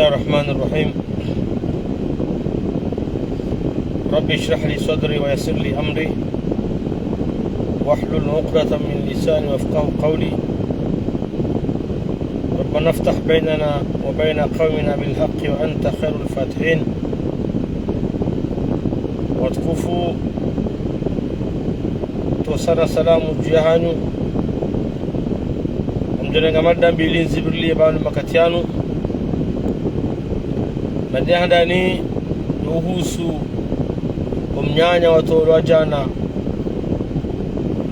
الله الرحمن الرحيم. ربي اشرح لي صدري ويسر لي أمري واحلل عقدة من لساني وافقه قولي. ربنا افتح بيننا وبين قومنا بالحق وأنت خير الفاتحين. واتكفوا توصل سلام جهانو amjana madan bilin zibirli banu makatiano nadi handani nuhusu umnyanya watoro jana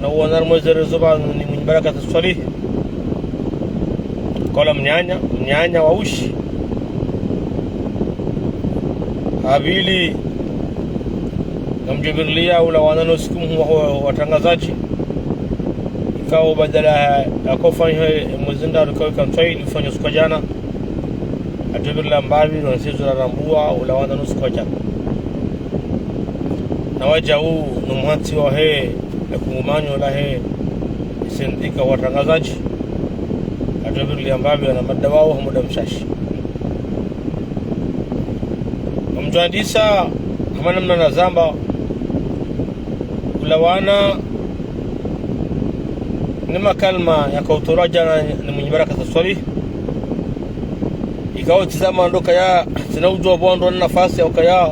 na wonar mozere zubanu ni mwenye baraka taswali kola mnyanya wa ushi habili namjibirlia ula wanano sikumu watangazaji ikawa badala ya kufanya mzinda rukawi kamtoi ilifanya siku jana atubirla mbabi na nsizo la rambua ula wanano siku jana na waja huu numuhati wa hee ya kungumanyo la hee isendika watangazaji atubirla mbabi na madawao hamuda mshashi mjuandisa hamana mna nazamba ulawana nima kalma ya kautora jana ni mwenye baraka taswali ikawa tizama ndoka ya zinaujwa bondo na nafasi ya ukaya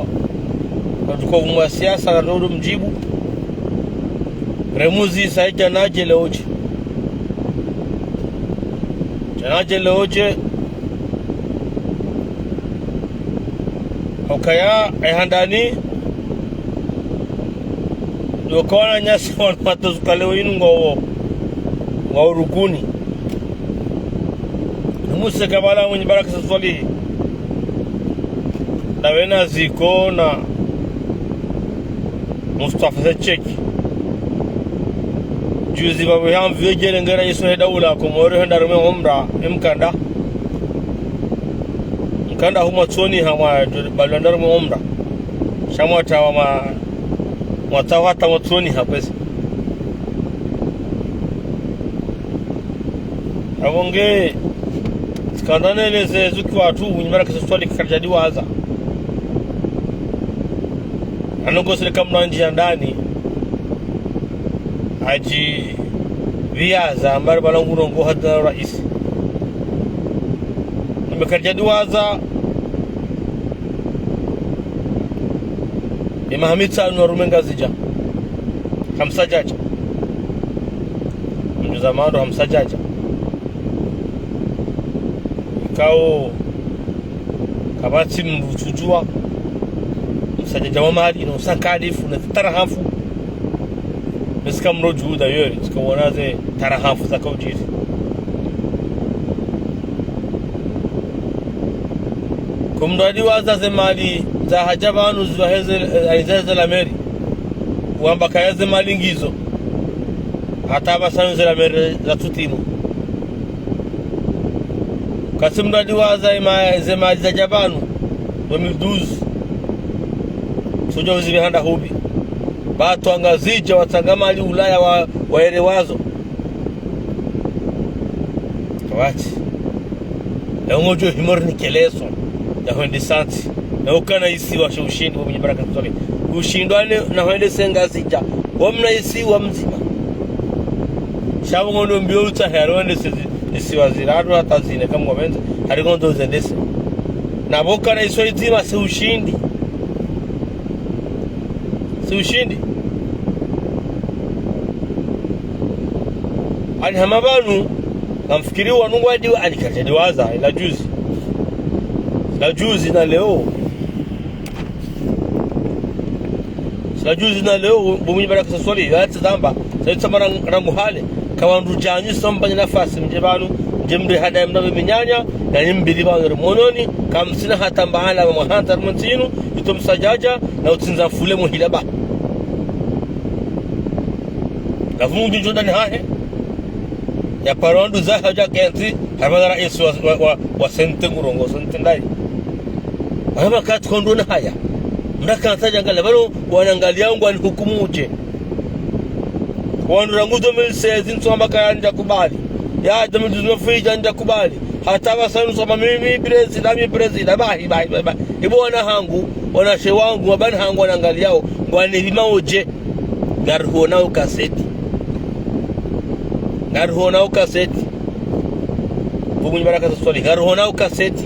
kwa tukovu mwa siasa na ndodo mjibu remuzi saija naje leoje janaje leoje ukaya ehandani yokawana nyasi wanapatuzuka leo inu ngowo waurukuni Musa kabala mwenye baraka saswali dawena ziko na Mustafa Secheki juzi babu ham vijele ngara yesu hedawula kumore hendarume umra mkanda huma tsoni hama balandarume umra shamata wa matawata watsoni hapesi abonge skandane leze zuki watu unyimara kiswali kikarjadi waza anongo sile kamna njia ndani aji viaza ambari balangu nongo hadna rais nimekarjadi waza Hamid anu warumenga zija hamsa jaja mjuzamano hamsa jaja kao kabati mrutujua msajaja wa mali ino sankadifu na tarahafu niska mrojuda yori niska wanaze tarahafu za kaujiri kumdadi waza ze mali za hajabanu za la meri wamba kayaze mali ngizo hata basanu za la meri za tutinu kasimdadi waza ze mali za jabanu 2012 soja uzibe handa hubi batu angazija watangamali ulaya waere wazo kawati ya ungojo himorni keleso ya hundi santi na ukana isi wa ushindi wa mwenye baraka kuswali ushindwane na huende senga zija wamna isi wa mzima shabu ngono mbio uta heroende isi wa ziradu hata zine kama wabenza harigondo zendese na boka na isi wa izima si ushindi ani hamabanu namfikiri wanungu wadiwa anikajadi waza ila juzi na leo mwenye baraka saswali yati zamba saiti sama rangu hale kawandu janyi sompanya nafasi mjebanu jimri hada mnabe minyanya na nimbili banu mononi kamsina hata mbahala wa mahanta rumuntinu yuto msajaja na utinza fule muhilaba gafumu njundani hahe ya parondu za haja kenti harmada rais wa sente ngurongo sente ndai wama kati kondona haya mraka ntaja ngala bano wanangalia ngwa ni hukumuje wandu rangu 2016 nsoma kaya nja kubali ya 2015 nja kubali hata wasanu soma mimi president bahi ibo wana hangu wana shewangu wabana hangu wanaangaliao ngwane vimaoje garhona ukaseti Mungu baraka swali garhona ukaseti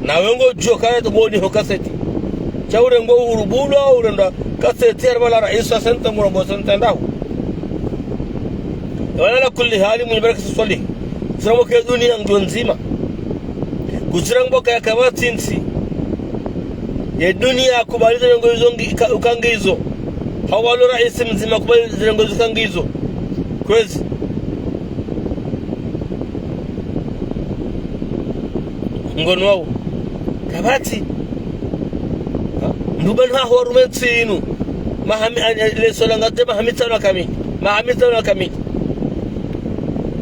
na wengo jokana to boni ho kaseti chaure ngo urubulo urenda kaseti arbala rais senta murambo senta ndao wala kulli hali Mungu baraka swali siramo ke dunia ndo nzima kuzirango kaya kabatinsi ya dunia kubaliza ngo izongi ukangizo hawalo rais mzima kubaliza ngo ukangizo kwezi ngono wao kabati nduban ha horumetinu mahami le solanga te mahamitano kami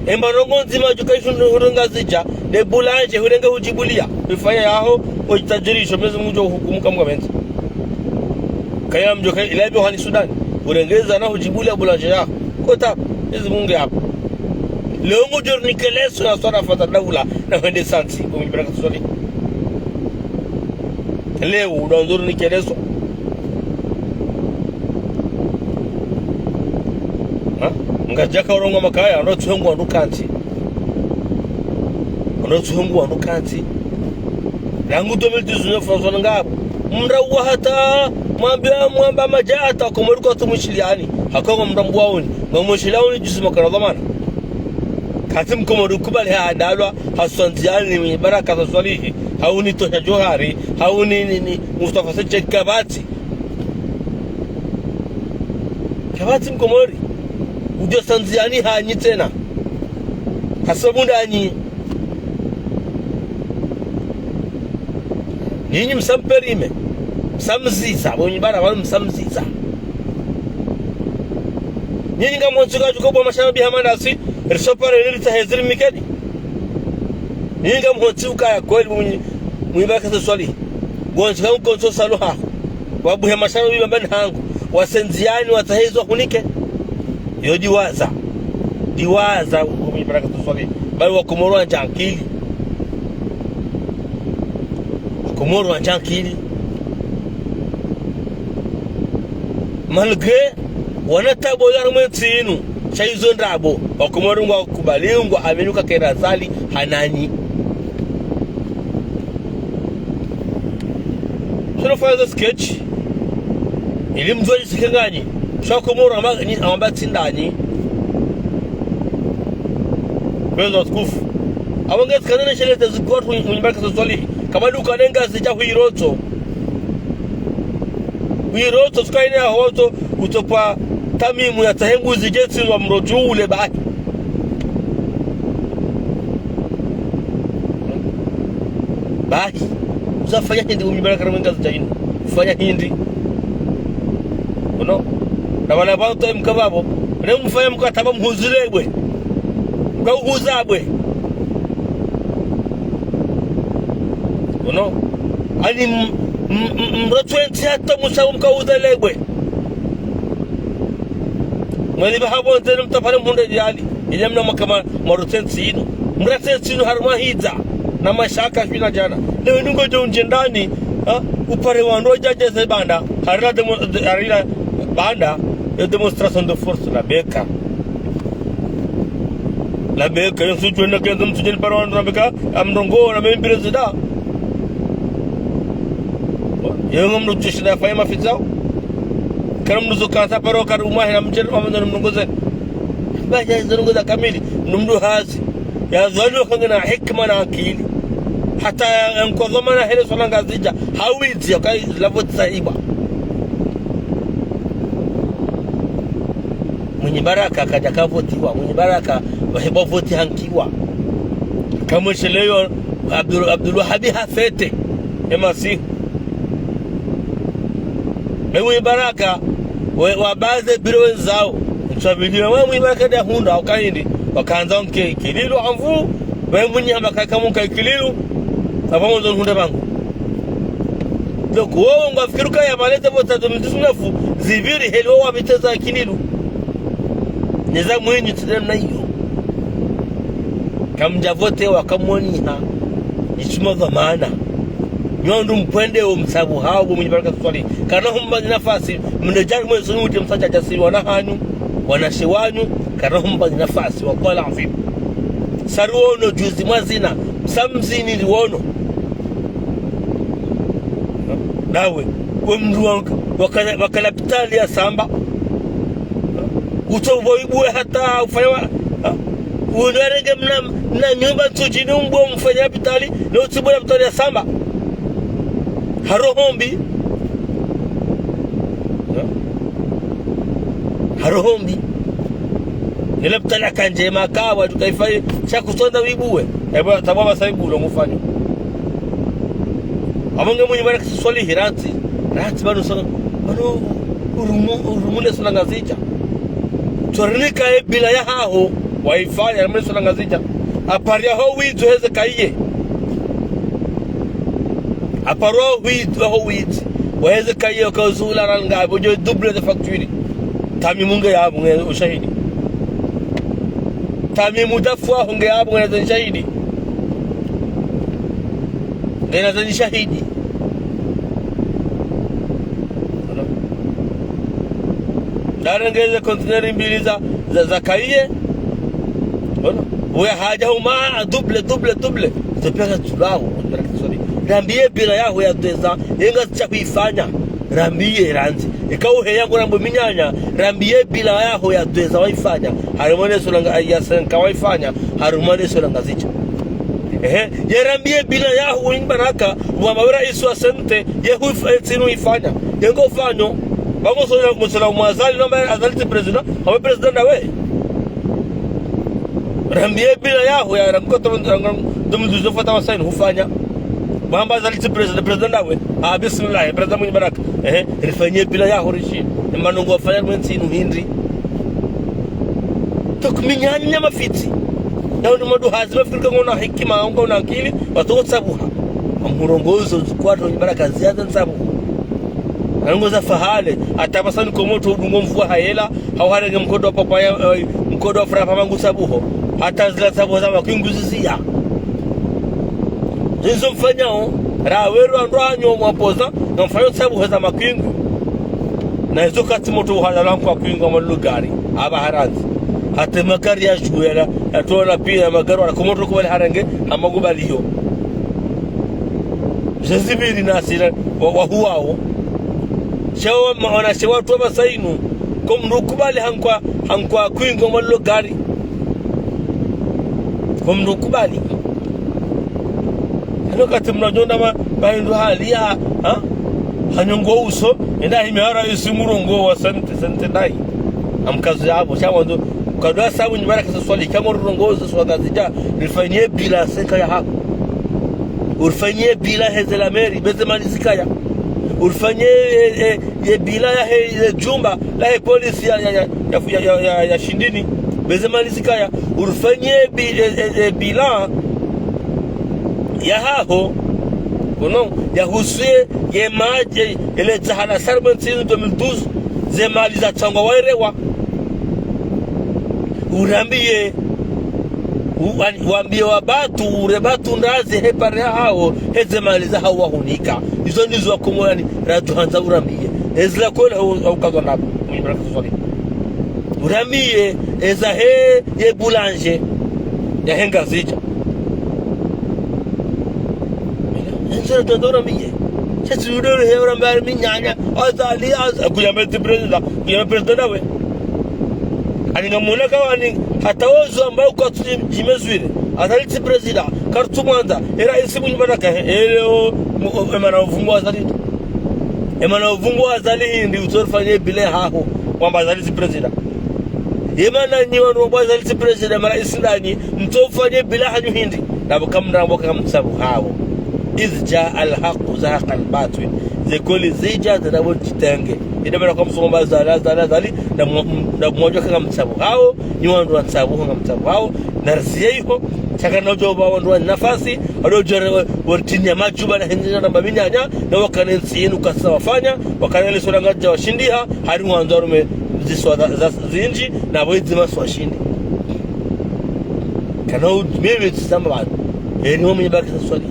embarongo nzima jukaishu hurunga zija de bulanje hurenga hujibulia ifanya yao ojitajirisho mezi mjo hukumu kama benzi kaya mjoka ilabi hani Sudan urengeza na hujibulia bulanje yao kota hizi mungu hapo leo mjorni keleso na swara fata dawla na hende santi kwa baraka swali leo unaonzuru ni keleso ngajaka urongo makaya ndo tuhungu andukanti rangu to milti zuno fazona ngabo mrawa hata mwamba majata komoruko tumushiliani hakoko mdambwaoni ngamushiliani jisuma karadhamana katim komoru kubali hadalwa hasantiani ni baraka za swalihi hauni tosha johari hauni ni Mustafa Seche kabati mkomori ujo sanziani hanyi tena hasabunda hanyi nyinyi msamperime msamziza bonyi bara wale msamziza nyinyi kama mtsuka juko mashabi hamanasi risopare nilita hezir mikadi nyinyi kama mtsuka ya kweli mwibaka swali gonje kama konso saluha wabu ya mashabi mbani hangu wasenziani watahezwa kunike yo diwaza mwibaka swali bali wakomoro anjankili komoro anjankili malgré wanatabo yarumetsinu chaizo ndabo wakomoro ngwa kubalingwa amenuka kerazali hanani sio fanya sketch ili mzoji sikanganyi shakomoro amamba tsindani bezo skufu abangezi kanene shelete zikot munyibaka swali kama duka nenga zija huiroto skaine ahoto utopa tamimu ya tahengu zijetsi wa mroju ule bahi uzafanya hindi munyibaka ramenga zijaini fanya hindi na wala bato mkababo ne mfanya mkataba mhuzilegwe ngahuzabwe ani mrotwenti hata musawu mkauzelegwe mwali bahabo tena mtafale munde diali ile mna makama marotenti ino mratenti ino harma hiza na mashaka shina jana leo ndungo jo njendani upare wando jaje se banda harila banda de demonstration de force la beka yo sujo na kenzo mtujeni parwan rabeka amrongo na mimi president yo ngomno tushida fa ma fizao karam nuzo kasa paro kar umah na mjeni amana mngoze baje zunguza kamili numdu hazi ya zalo kangana hikma na akili hata yankozoma na hele solanga zija hawizi kai lavot saiba mwenye baraka kaja kavotiwa mwenye baraka waheba voti hankiwa kama sheleyo Abdul Wahab hafete emasi mwenye baraka wa baadhi biro wenzao msabilia mwenye baraka da hunda ukaindi wakaanza onke kililu amvu mwenye hamaka kama kililu sababu ndo hunda bangu doko wao ngafikiruka ya maleta bota mtusunafu ziviri helwa wabiteza kililu neza mwenye tena hiyo kamja vote wakamoniha ichuma dhamana nyondo mpwende msabu hao mwenye baraka swali kana humba nafasi mnejani mwezo nuti msacha jasiri wanahanyu wanashewanyu kana humba nafasi wakola afim saruono juzi mwazina samzini liwono nawe wemruanga wakala pitali ya samba utoboibue hata ufanya unerege mna nyumba tujini umbo mfanya pitali na utibula pitali ya samba harohombi harohombi ile pitali kanje makawa tukaifanya cha kusonda wibue eba tababa saibulo mufanya amonge mwenye baraka swali hirati rati bado sana bado urumule sana ngazija tornika bila ya hao waifanya na mwana ngazija aparia ho wizo heze kaiye aparo wizo ho wizo waheze kaiye kwa zula ranga bojo double de facture tami munge ya munge ushahidi tami mudafwa hunge ya munge na shahidi ngena za shahidi darangeze container mbili za kaiye Uya haja huma double tupeka tulao rambie bila yaho ya deza yenga cha kuifanya rambie ranzi ikauhe yangu rambo minyanya rambie bila yaho ya deza waifanya harumane solanga ayasenka waifanya harumane solanga zicha ye rambie bila yaho ingbanaka wa mawira isu asente yehu tsinu ifanya yengo fanyo bango sola musala mwazali no azali president hawe president nawe rambie bila yaho ya rangoto ndumuzo fata wasaini hufanya mwamba zaliti president nawe bismillah president mwenye baraka rifanyie bila yaho rishi manungo wafanya mwenzinu hindri tokuminyanya mafiti nao ni madu hazima fikirika ngona hikima ngona akili watu sabuha amurongozo kwa mwenye baraka ziada sabuha angoza fahale atabasani komoto udungo mvua hayela hawharege mkodo papaya mkodo wa frapa mangu sabuho hata zila sabuho za makinguzizia nizo mfanyao raweru andwanyo mwapoza na mfanyo sabuho za makingu na hizo kati moto uhalalanku wa kuingu wa malugari haba haranzi hata magari ya juwela ya tuwana pia magari wana komoto kubali harenge hamagubaliyo jazibiri nasira wahuwao shawa maana shawa tu basainu kumrukubali hankwa kuingo mallo gari kumrukubali hano katimna jonda bahindu halia hanyongo uso enda himara isimurongo wa sente dai amkazi yabo shawa ndo kadwa sabu nyibara kasa swali kama rongozo swagazija rifanyie bila seka ya hapo urfanyie bila hezela meri bezemani zikaya urfanye bila ya jumba la polisi ya shindini bezemani zikaya urfanye bila ya haho kono ya husie ye maje ile tahala sarbanti 2012 zemali za tangwa wairewa urambie waambie wabatu urebatu ndazi hepare hao heze maliza hawa hunika hizo ndizo wakomwani ratu hanza urambie ezla kola au kagona mwibraka swali urambie eza ye boulanger ya henga zija nzora tondora miye sasa udoro he urambare minyanya azali kuyamete president nawe aningamuna kawani hata wozo ambao kwa jimezwire azaliti president kartumanda era isi munyibaraka eleo emana uvumbo azali hindi utorfanye bile haho kwamba azaliti president yemana nyiwa no azaliti president mara isindani mtofanye bile hanyu hindi nabo kamrambo kamtsabu hawo izja alhaq zahaqa albatil zekoli zija zanabo kitenge idabara kwa msomba zali na mmoja kama mtsabu hao ni wandu watsabu kama mtsabu hao narziyeho chaka nojo ba wandu nafasi adojo wortini ya majuba na henjina na babinyanya na wakanensi yenu kasa wafanya wakanele solangaja washindiha hari wandu arume ziswa za zinji na boizi maso washindi kana mimi tsamba bana ni mwenye baraka swali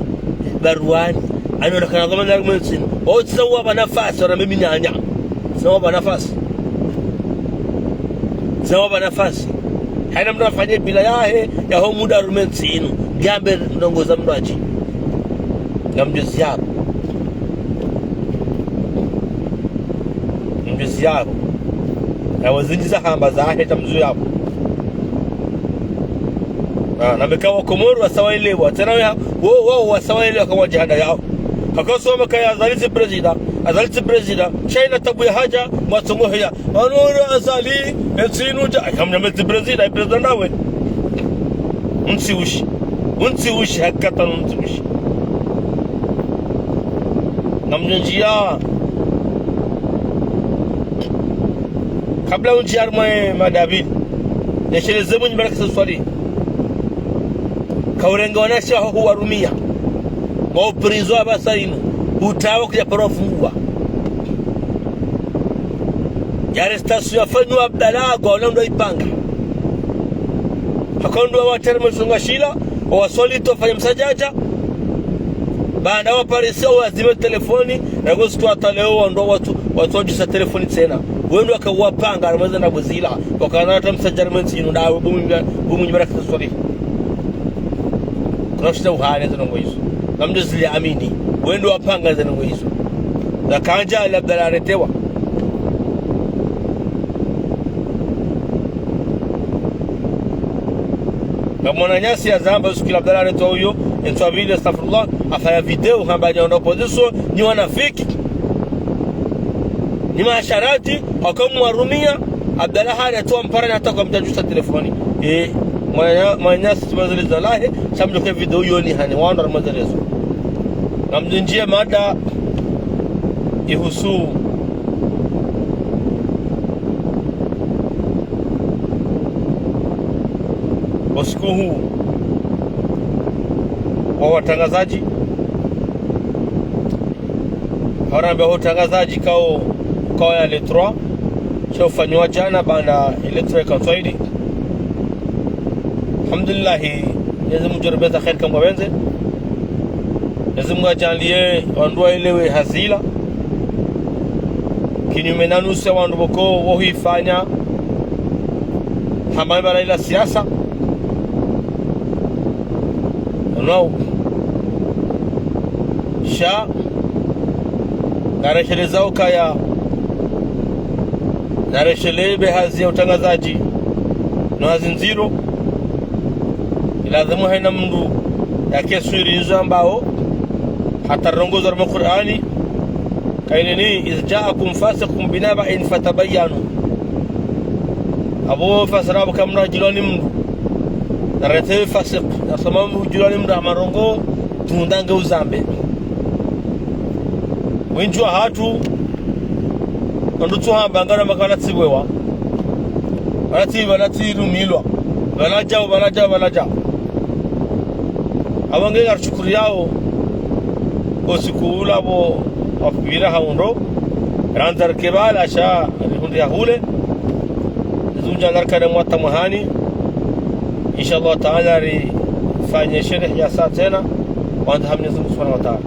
baruani ana kana kama na mwenzi au tsawa bana nafasi na mimi nyanya tsawa bana nafasi tsawa bana nafasi haina mtu afanye bila yahe ya ho muda rumenzino gambe ndongoza mraji ngamjezi yabo mjezi yabo na wazinjiza hamba za heta mzu yabo na mekawa Komoro wasawaelewa tena wao wasawaelewa kama jihada yao akasoma kaya azaliti president China tabu ya haja matongo haya anora azali ensinu ja akamnya meti president nawe unsi ushi hakata unsi ushi namnjia kabla unjiar madavid yesheleze mwenye baraka swali kaurenga wanasha huwa rumia mauprizo abasainu utawa kuja parofungua yare station yafanywa Abdalago wala ndo ipanga hakondo wa termo shungashila wa solito fanya msajaja baada wa parisi au azime telefoni na gozi tu ataleo ndo watu wajisa telefoni tena wendo akawapanga ramazana na buzila wakana hata msajarment yinu na bumu baraka swali kunashita uhane zino ngoizo namjezili amini wendo wapanga zino ngoizo za kanja labda laretewa na mwana nyasi ya zamba siku labda laretewa huyo entwa vile astaghfirullah afaya video kamba ya opposition ni wanafiki ni maasharati akamu warumia Abdallah alitoa mpara hata kwa mtajusa telefoni mwanyasi tumazali zalahe samjoke video hiyo ni hani wanda ramazalezo namjinjia mada ihusu usiku huu wa watangazaji harambe watangazaji kwa ya letra shofanywa jana bana electric authority alhamdulillah lazim mujarbeza khair kama wenze lazim ngajalie wandu elewe hazila kinyume na nusu wandu boko wohifanya hamba bara ila siasa no sha gareshele zao kaya nareshele behazi ya utangazaji no azinziro lazima haina mndu yake swirizo ambao hata rongozo wa Qur'ani kaineni izjaakum fasiqun binaba'in fatabayyanu abo fasarabu kamra jiloni mndu narete fasiq nasamamu jiloni mndu amarongo tundanga uzambe wenjwa hatu ndo tuhamba ngana makala tsiwewa balati rumilwa balaja abange archukuri yao osikula bo afira haundo ranzar kebal asha hundi hule zunja narkana mwata mahani inshallah taala ri fanya sharh ya saa tena wanda hamni subhanahu wa ta'ala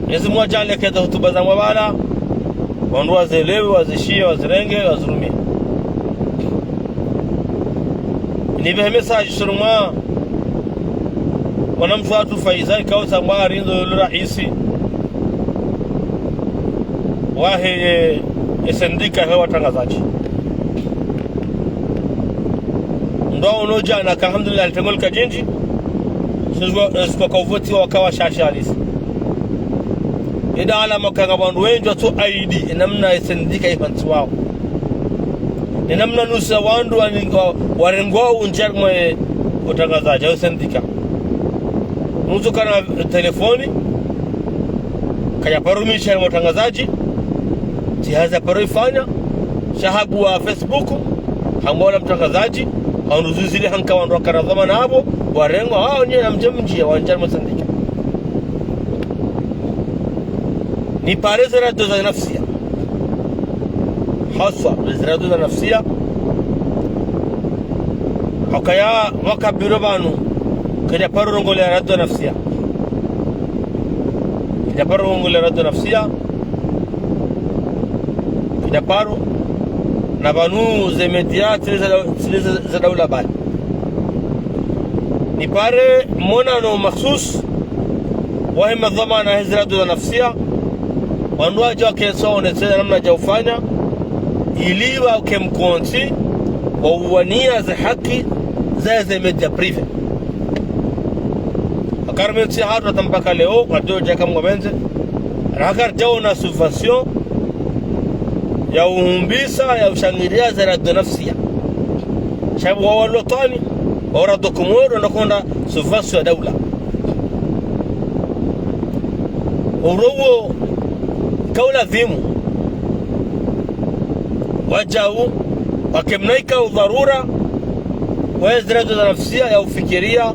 lazima wajale kada hutuba za mabala wandu wazelewe wazishie wazirenge wazurumie nibe message suruma wanamfuatu Faisal kausa mbari ndo raisi wahe esendika hewa watangazaji ndo unojana alhamdulillah tengol kajinji sio kwa voti wakawa shashalisi ida ala makanga bandu wenjo to ID namna esendika ifanti wao namna nusa wandu warengo unjarmwe utangazaji au sendika nusu kana telefoni kaya parumisha utangazaji tihaza parifanya shahabu wa Facebook hambola mtangazaji au nuzuzili hanka wandu karazama nabo warengo hao ni namjemjia wanjarmwe sendika ni pareza rado za nafsia haswa rado za nafsia wakaya wakabiro banu kaya paro ngole radda nafsia kaya paro ngole radda nafsia kaya paro na banu ze media za dawla bali ni pare mona no makhsus wahima dhamana hizi radda nafsia wanduaje wakesone tena namna ja ufanya iliwa kemkonti ووانيا زي حكي زي ميديا بريفي akarmen si hado tambaka leo kwadio jaka mgomenze rakar jauna subvention ya uhumbisa ya ushangiria za radda nafsia shabu walo tani ora dokumoro nakonda subvention ya dawla urowo kaula dhimu wajau wakimnaika udharura wa ziradu za nafsia ya ufikiria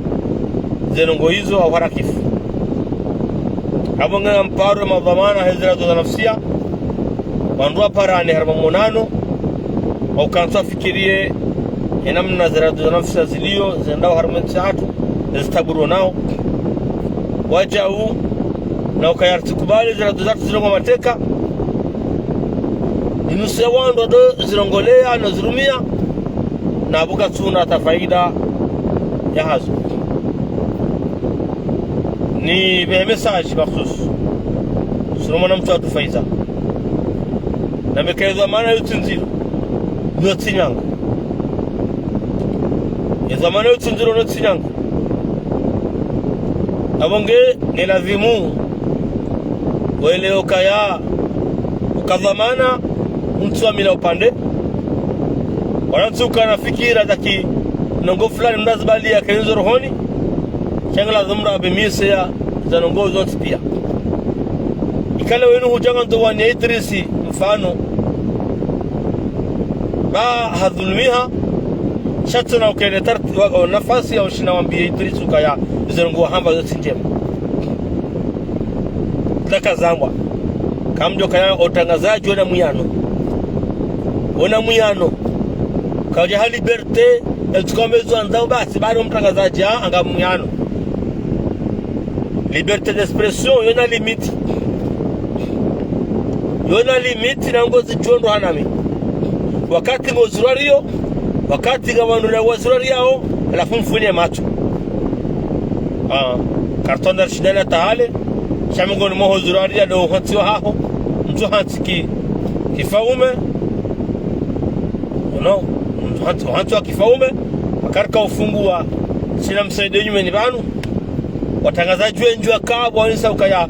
zenongo hizo au harakifu abonga mparo madhamana ziradu za nafsia bandua parani harma monano au kansa fikirie enamna ziradu za nafsia zilio zendao harma tatu zistaburu nao wajau na ukayartikubali ziradu zatu zilongo mateka inusia wando do zirongolea na zirumia na buka tuna tafaida ya hazo ni be message makhsus surumana mtu atufaiza na mekeza maana yutinziro ndio tsinyanga ya zamana yutinziro ndio tsinyanga abonge ni lazimu wele ukaya ukadhamana mtu amila upande wanatsuka na fikira zaki nongo fulani mnazibali ya kenzo rohoni changala dhumra bimise ya za nongo zote pia ikala wenu hujanga ndo wani Idrisi mfano ba hadhulmiha shatuna ukene tarti nafasi ya ushina wambia Idrisi ukaya zirungu hamba zote njema tlaka zangwa kamjo kaya otangazaji wana muyano ona muyano kaje ha liberté eltukomezo andao basi bado mtangazaji anga muyano liberté d'expression yona limiti na ngozi chondo hanami wakati ngozurario wakati gawanura wazurario alafu mfunie macho karton dar shidana tahale shamngoni moho zuraria do hatiwa haho mtu hatiki kifaume no watu wa kifaume akarika ufungua sina msaidie nyume ni banu watangazaji wengi wakabwa wanisa ukaya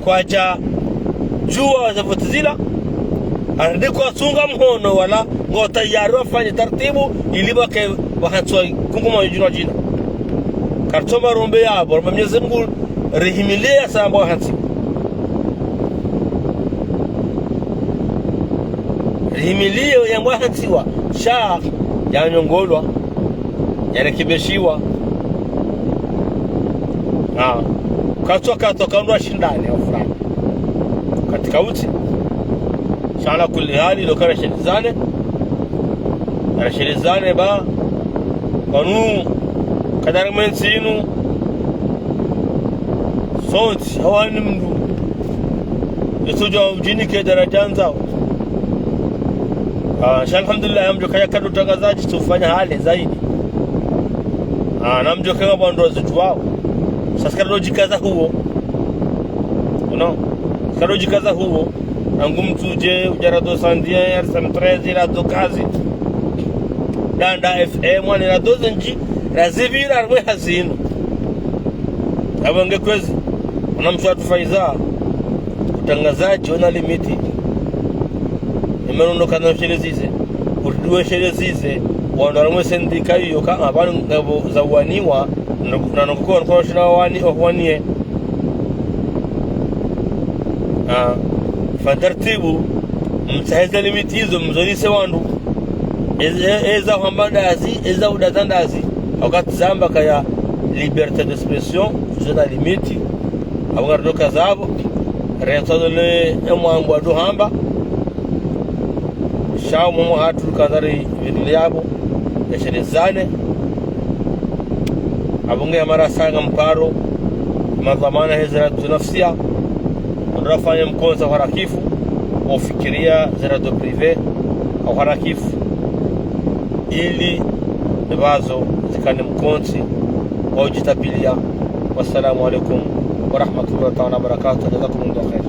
kwaja jua za votizila andiko asunga mhono wala ngo tayari wafanye taratibu iliba ke wakati kunguma yujuna jina kartoma rombe yabo Mwenyezi Mungu rehimilia samba wakati rehimilio ya mwahatiwa sha ya nyongolwa yarekebeshiwa katoka ndwa shindani au fulani katika uti shala kulli hali lokana shelizane ba kanu kadar mensinu sonti hawani mdu yesojo mjini ke darajan zao alhamdulillah amjo kaya kadu tangazaji tufanya hali zaidi namjo kama bando zitwao sasa kado jikaza huo kado jikaza huo angumtuje ujarado sandia ya 13 la dokazi danda FM wani la dozenji razivira rwe hazino abonge kwezi unamshwa tufaiza utangazaji ona limiti imerundo kana shelezize urudwe shelezize wandaramwe sendika hiyo kama abantu ngabo zawaniwa na nokoko kwa shina wani ohwanie fatartibu mtaheza limiti hizo mzolise wandu eza hambandazi eza udatandazi wakati zamba kaya liberté d'expression zona limiti abagardoka zabo retodole emwangu adu hamba shao mumo hatu kadari vidili yabo yashelezane abunge mara sanga mparo madhamana hizratu nafsia unafanya mkonza harakifu ufikiria zirado prive au harakifu ili nibazo zikane mkonzi au jitabilia. Wassalamu alaikum wa rahmatullahi wa barakatuh. Jazakumullahu khair.